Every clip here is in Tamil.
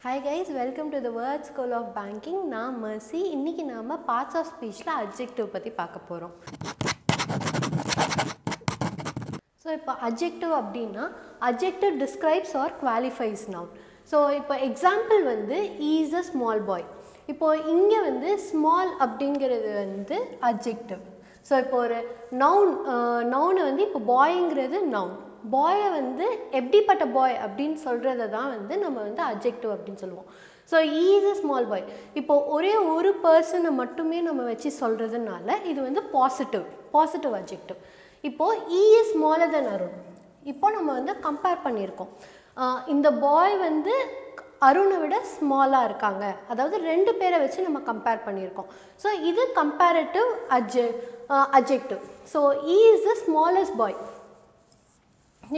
Hi guys, welcome to the VERT School of Banking. நான் Mercy. இன்னைக்கு நாம parts of speechல adjective பத்தி பார்க்க போறோம். So இப்போ adjective அப்படினா adjective describes or qualifies noun. So இப்போ example வந்து he is a small boy. இப்போ இங்க வந்து small அப்படிங்கிறது வந்து adjective. So இப்போ ஒரு noun வந்து இப்போ boyங்கிறது noun. பாயை வந்து எப்படிப்பட்ட பாய் அப்படின்னு சொல்கிறத தான் வந்து நம்ம வந்து அட்ஜெக்டிவ் அப்படின்னு சொல்லுவோம். So is a small boy. இப்போது ஒரே ஒரு பர்சனை மட்டுமே நம்ம வச்சு சொல்கிறதுனால இது வந்து பாசிட்டிவ் அட்ஜெக்டிவ். இப்போது இஸ் ஸ்மாலர் தென் அருண். இப்போ நம்ம வந்து கம்பேர் பண்ணியிருக்கோம். இந்த பாய் வந்து அருணை விட ஸ்மாலாக இருக்காங்க, அதாவது ரெண்டு பேரை வச்சு நம்ம கம்பேர் பண்ணியிருக்கோம். ஸோ இது comparative adjective. So is the smallest boy.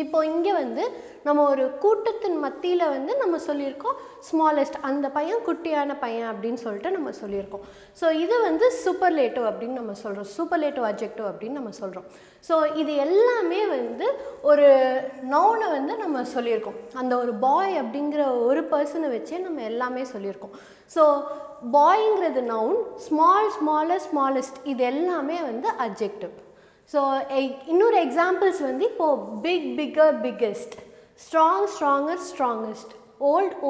இப்போ இங்கே வந்து நம்ம ஒரு கூட்டத்தின் மத்தியில் வந்து நம்ம சொல்லியிருக்கோம் ஸ்மாலஸ்ட், அந்த பையன் குட்டியான பையன் அப்படின்னு சொல்லிட்டு நம்ம சொல்லியிருக்கோம். ஸோ இது வந்து சூப்பர்லேட்டிவ் அப்படின்னு நம்ம சொல்கிறோம், சூப்பர்லேட்டிவ் அட்ஜெக்டிவ் அப்படின்னு நம்ம சொல்கிறோம். ஸோ இது எல்லாமே வந்து ஒரு நவுனை வந்து நம்ம சொல்லியிருக்கோம். அந்த ஒரு பாய் அப்படிங்கிற ஒரு பர்சனை வச்சே நம்ம எல்லாமே சொல்லியிருக்கோம். ஸோ பாய்ங்கிறது நவுன், ஸ்மாலஸ்ட் இது எல்லாமே வந்து அட்ஜெக்டிவ். ஸோ இன்னொரு எக்ஸாம்பிள்ஸ் வந்து இப்போது big, bigger, biggest, strong, stronger, strongest,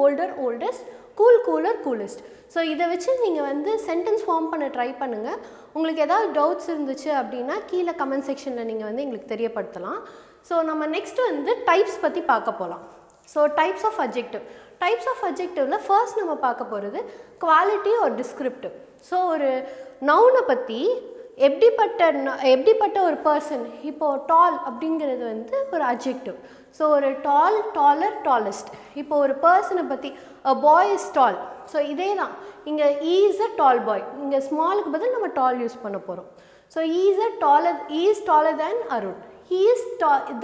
older, oldest, cooler, coolest. So இதை வச்சு நீங்கள் வந்து சென்டென்ஸ் ஃபார்ம் பண்ண ட்ரை பண்ணுங்கள். உங்களுக்கு ஏதாவது டவுட்ஸ் இருந்துச்சு அப்படின்னா கீழே கமெண்ட் செக்ஷனில் நீங்கள் வந்து எங்களுக்கு தெரியப்படுத்தலாம். ஸோ நம்ம நெக்ஸ்ட் வந்து டைப்ஸ் பற்றி பார்க்க போகலாம். ஸோ டைப்ஸ் ஆஃப் அட்ஜெக்டிவில் ஃபர்ஸ்ட் நம்ம பார்க்க போகிறது குவாலிட்டி ஒரு டிஸ்கிரிப்டிவ். ஸோ ஒரு நவுனை பற்றி எப்படிப்பட்ட ஒரு பர்சன், இப்போது டால் அப்படிங்கிறது வந்து ஒரு அட்ஜெக்டிவ். ஸோ ஒரு டாலர், டாலஸ்ட். இப்போ ஒரு பர்சனை பற்றி அ பாய் இஸ் டால். ஸோ இதே தான் இங்கே இஸ் அ டால் பாய். இங்கே ஸ்மாலுக்கு பதில் நம்ம டால் யூஸ் பண்ண போகிறோம். So is taller than Arun, he is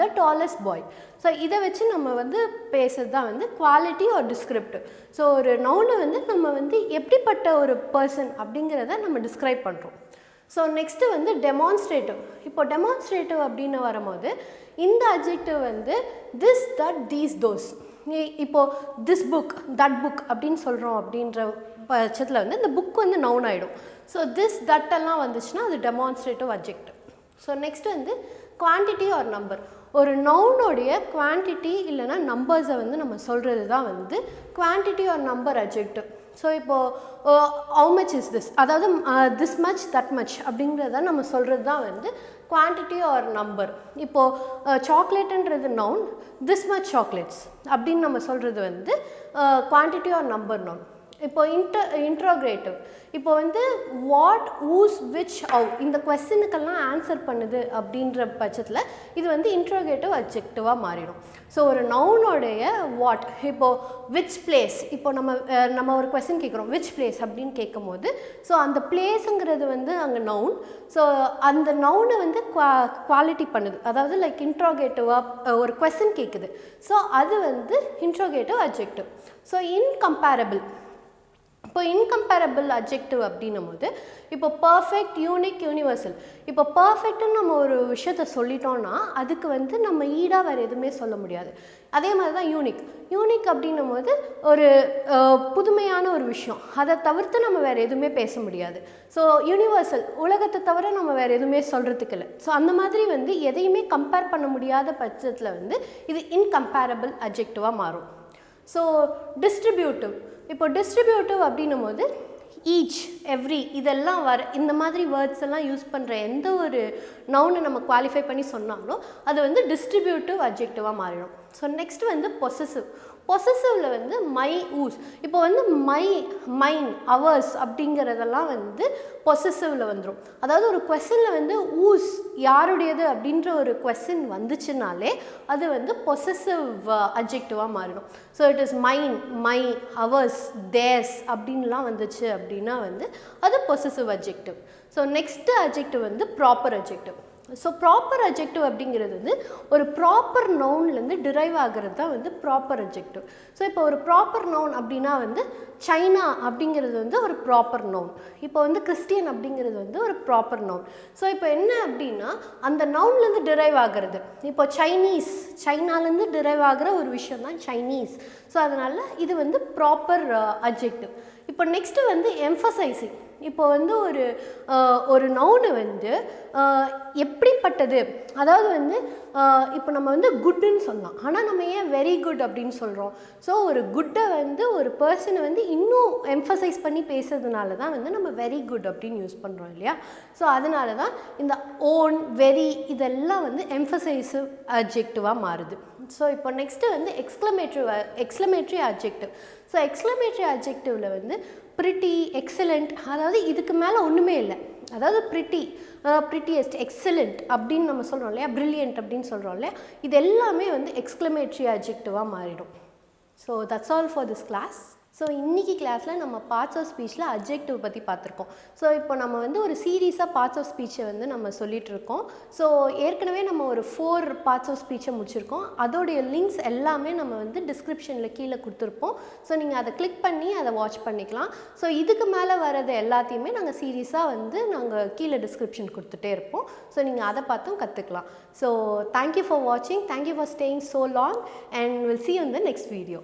the tallest bye. So இதை வச்சு நம்ம வந்து பேசுறது தான் வந்து குவாலிட்டி ஒரு டிஸ்கிரிப்டிவ். ஸோ ஒரு நவுனை வந்து நம்ம வந்து எப்படிப்பட்ட ஒரு பர்சன் அப்படிங்கிறத நம்ம டிஸ்கிரைப் பண்ணுறோம். ஸோ நெக்ஸ்ட்டு வந்து டெமான்ஸ்ட்ரேட்டிவ். இப்போ டெமான்ஸ்ட்ரேட்டிவ் அப்படின்னு வரும்போது இந்த அட்ஜெக்டிவ் வந்து திஸ், தட், தீஸ், தோஸ். இப்போது திஸ் புக், தட் புக் அப்படின்னு சொல்கிறோம் அப்படின்ற பட்சத்தில் வந்து இந்த புக் வந்து நவுன் ஆகிடும். ஸோ திஸ், தட் எல்லாம் வந்துச்சுன்னா அது டெமான்ஸ்ட்ரேட்டிவ் அட்ஜெக்டிவ். ஸோ நெக்ஸ்ட் வந்து குவான்டிட்டி ஆர் நம்பர். ஒரு நவுனுடைய குவான்டிட்டி இல்லைனா நம்பர்ஸை வந்து நம்ம சொல்கிறது தான் வந்து quantity R number adjective. So இப்போது ஹவு மச் இஸ் திஸ், அதாவது திஸ் மச், தட் மச் அப்படிங்கிறத நம்ம சொல்கிறது தான் வந்து குவான்டிட்டி ஆர் நம்பர். இப்போது சாக்லேட்டுன்றது நவுன், திஸ் மச் சாக்லேட்ஸ் அப்படின்னு நம்ம சொல்கிறது வந்து குவான்டிட்டி ஆர் நம்பர் நவுன். இப்போ இன்ட்ரோகேட்டிவ். இப்போ வந்து வாட், ஊஸ், விச், ஹவ் இந்த கொஸ்டினுக்கெல்லாம் ஆன்சர் பண்ணுது அப்படின்ற பட்சத்தில் இது வந்து இன்ட்ரோகேட்டிவ் அட்ஜெக்டிவாக மாறிடும். ஸோ ஒரு நவுனோடைய வாட், இப்போது விச் பிளேஸ், இப்போ நம்ம ஒரு கொஸ்டின் கேட்குறோம் விச் பிளேஸ் அப்படின்னு கேட்கும் போது ஸோ அந்த பிளேஸுங்கிறது வந்து அங்கே நவுன். ஸோ அந்த நவுனை வந்து குவாலிட்டி பண்ணுது, அதாவது லைக் இன்ட்ரோகேட்டிவாக ஒரு கொஸ்டின் கேட்குது. ஸோ அது வந்து இன்ட்ரோகேட்டிவ் அட்ஜெக்டிவ். So incomparable. இப்போ இன்கம்பேரபிள் அட்ஜெக்டிவ் அப்படின்னும் போது இப்போ பர்ஃபெக்ட், யூனிக், யூனிவர்சல். இப்போ பர்ஃபெக்ட்டுன்னு நம்ம ஒரு விஷயத்த சொல்லிட்டோம்னா அதுக்கு வந்து நம்ம ஈடாக வேறு எதுவுமே சொல்ல முடியாது. அதே மாதிரி தான் யூனிக் அப்படின்னும் போது ஒரு புதுமையான ஒரு விஷயம், அதை தவிர்த்து நம்ம வேறு எதுவுமே பேச முடியாது. ஸோ யூனிவர்சல், உலகத்தை தவிர நம்ம வேறு எதுவுமே சொல்கிறதுக்கு இல்லை. ஸோ அந்த மாதிரி வந்து எதையுமே கம்பேர் பண்ண முடியாத பட்சத்தில் வந்து இது இன்கம்பேரபிள் அட்ஜெக்டிவாக மாறும். So distributive. இப்போ டிஸ்ட்ரிபியூட்டிவ் அப்படின்னும் போது ஈச், எவ்ரி இதெல்லாம் இந்த மாதிரி வேர்ட்ஸ் எல்லாம் யூஸ் பண்ணுற எந்த ஒரு நவுனை நம்ம குவாலிஃபை பண்ணி சொன்னாலும் அது வந்து டிஸ்ட்ரிபியூட்டிவ் அட்ஜெக்டிவாக மாறிடும். ஸோ நெக்ஸ்ட் வந்து பொசசிவில் வந்து மை, ஊஸ். இப்போ வந்து மைன், அவர்ஸ் அப்படிங்கிறதெல்லாம் வந்து பொசசிவில் வந்துடும். அதாவது ஒரு கொஸ்டினில் வந்து ஊஸ் யாருடையது அப்படின்ற ஒரு கொஸ்டின் வந்துச்சுனாலே அது வந்து பொசசிவ் அட்ஜெக்டிவாக மாறிடும். So it is mine, my, ours, theirs அப்படின்லாம் வந்துச்சு அப்படின்னா வந்து அது possessive adjective. So next adjective வந்து proper adjective. So proper adjective அப்படிங்கிறது வந்து ஒரு ப்ராப்பர் நவுன்லேருந்து டிரைவ் ஆகிறது தான் வந்து ப்ராப்பர் அட்ஜெக்டிவ். ஸோ இப்போ ஒரு ப்ராப்பர் நவுன் அப்படின்னா வந்து சைனா அப்படிங்கிறது வந்து ஒரு ப்ராப்பர் நவுன். இப்போ வந்து கிறிஸ்டியன் அப்படிங்கிறது வந்து ஒரு ப்ராப்பர் நவுன். ஸோ இப்போ என்ன அப்படின்னா அந்த நவுன்லேருந்து டிரைவ் ஆகிறது. இப்போ சைனீஸ், சைனாலேருந்து டிரைவ் ஆகிற ஒரு விஷயம் தான் சைனீஸ். ஸோ ஸோ அதனால் இது வந்து ப்ராப்பர் அட்ஜெக்டிவ். இப்போ நெக்ஸ்ட்டு வந்து எம்ஃபசைசிங். இப்போ வந்து ஒரு நவுனு வந்து எப்படிப்பட்டது, அதாவது வந்து இப்போ நம்ம வந்து குட்டுன்னு சொல்லலாம், ஆனால் நம்ம ஏன் வெரி குட் அப்படின்னு சொல்கிறோம்? ஸோ ஒரு குட்டை வந்து ஒரு பர்சனை வந்து இன்னும் எம்ஃபசைஸ் பண்ணி பேசுறதுனால தான் வந்து நம்ம வெரி குட் அப்படின்னு யூஸ் பண்ணுறோம் இல்லையா? ஸோ அதனால தான் இந்த ஓன், வெரி இதெல்லாம் வந்து எம்ஃபசைசிவ் அட்ஜெக்டிவாக மாறுது. ஸோ இப்போ நெக்ஸ்ட்டு வந்து எக்ஸ்க்ளமேட்ரி அட்ஜெக்டிவ். ஸோ எக்ஸ்க்ளமேட்ரி அட்ஜெக்டிவில் வந்து ப்ரிட்டி, எக்ஸலண்ட், அதாவது இதுக்கு மேலே ஒன்றுமே இல்லை. அதாவது ப்ரிட்டியஸ்ட், எக்ஸலண்ட் அப்படின்னு நம்ம சொல்கிறோம் இல்லையா, பிரில்லியன்ட் அப்படின்னு சொல்கிறோம் இல்லையா, இது எல்லாமே வந்து எக்ஸ்க்ளமேட்ரி அட்ஜெக்டிவாக மாறிடும். So that's all for this class. So இன்றைக்கி கிளாஸில் நம்ம பார்ட்ஸ் ஆஃப் ஸ்பீச்சில் அட்ஜெக்டிவ் பற்றி பார்த்துருக்கோம். ஸோ இப்போ நம்ம வந்து ஒரு சீரீஸாக பார்ட்ஸ் ஆஃப் ஸ்பீச்சை வந்து நம்ம சொல்லிகிட்ருக்கோம். ஸோ ஏற்கனவே நம்ம ஒரு 4 பார்ட்ஸ் ஆஃப் ஸ்பீச்சை முடிச்சிருக்கோம். அதோடைய லிங்க்ஸ் எல்லாமே நம்ம வந்து டிஸ்கிரிப்ஷனில் கீழே கொடுத்துருப்போம். ஸோ நீங்கள் அதை கிளிக் பண்ணி அதை வாட்ச் பண்ணிக்கலாம். ஸோ இதுக்கு மேலே வர்றது எல்லாத்தையுமே நாங்கள் சீரீஸாக வந்து நாங்கள் கீழே டிஸ்கிரிப்ஷன் கொடுத்துட்டே இருப்போம். ஸோ நீங்கள் அதை பார்த்தும் கற்றுக்கலாம். ஸோ தேங்க்யூ ஃபார் வாட்சிங், thank you for staying so long, and will see you in the next video.